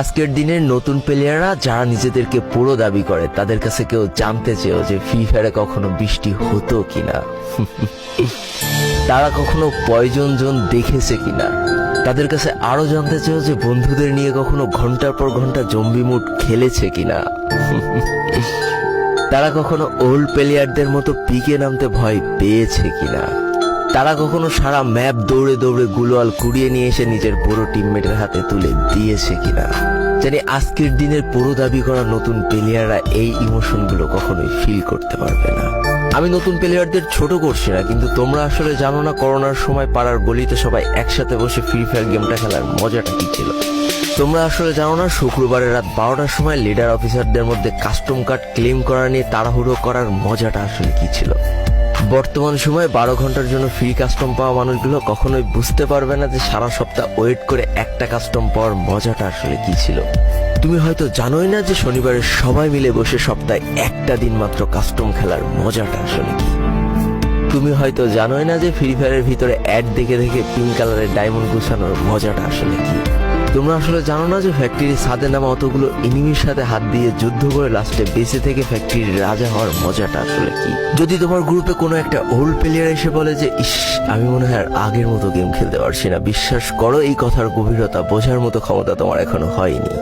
আজকের দিনের নতুন প্লেয়াররা যারা নিজেদেরকে পুরো দাবি করে তাদের কাছে কেউ জানতে চেয়েও যে ফ্রি ফায়ারে কখনো বৃষ্টি হতো কিনা, তারা কখনো পয়জন জোন দেখেছে কিনা, তাদের কাছে আরো জানতে চেয়েও যে বন্ধুদের নিয়ে কখনো ঘন্টার পর ঘন্টা জম্বি মুড খেলেছে কিনা, তারা কখনো ওল্ড প্লেয়ারদের মতো পিকে নামতে ভয় পেয়েছে কিনা, তারা কখনো সারা ম্যাপ দৌড়ে দৌড়ে গুলোয়াল কুড়িয়ে নিয়ে এসে নিজের পুরো টিমমেটের হাতে তুলে দিয়েছে কিনা। জানি আজকের দিনের পুরো দাবি করা নতুন প্লেয়াররা এই ইমোশনগুলো কখনোই ফিল করতে পারবে না। আমি নতুন প্লেয়ারদের ছোট করছি না, কিন্তু তোমরা আসলে জানো না করোনার সময় পাড়ার গলিতে সবাই একসাথে বসে ফ্রি ফায়ার গেমটা খেলার মজাটা কি ছিল। তোমরা আসলে জানো না শুক্রবারের রাত 12টার সময় লিডার অফিসারদের মধ্যে কাস্টম কার্ড ক্লেম করা নিয়ে তাড়াহুড়ো করার মজাটা আসলে কি ছিল। বর্তমান সময়ে 12 ঘন্টার জন্য ফ্রি কাস্টম পাওয়া মানুষগুলো কখনোই বুঝতে পারবে না যে সারা সপ্তাহ ওয়েট করে একটা কাস্টম পাওয়ার মজাটা আসলে কি ছিল। তুমি হয়তো জানোই না যে শনিবারে সবাই মিলে বসে সপ্তাহে একটা দিন মাত্র কাস্টম খেলার মজাটা আসলে কি। তুমি হয়তো জানোই না যে ফ্রি ফায়ারের ভিতরে অ্যাড দেখে দেখে পিঙ্ক কালারের ডায়মন্ড গুছানোর মজাটা আসলে কি। তোমরা আসলে জানো না যে ফ্যাক্টরির ছাদে নামা অতগুলো এনিমির সাথে হাত দিয়ে যুদ্ধ করে লাস্টে বেঁচে থেকে ফ্যাক্টরির রাজা হওয়ার মজাটা আসলে কি। যদি তোমার গ্রুপে কোনো একটা ওল্ড প্লেয়ার এসে বলে যে ইস আমি মনে হয় আর আগের মতো গেম খেলতে পারছি না, বিশ্বাস করো এই কথার গভীরতা বোঝার মতো ক্ষমতা তোমার এখনো হয়নি।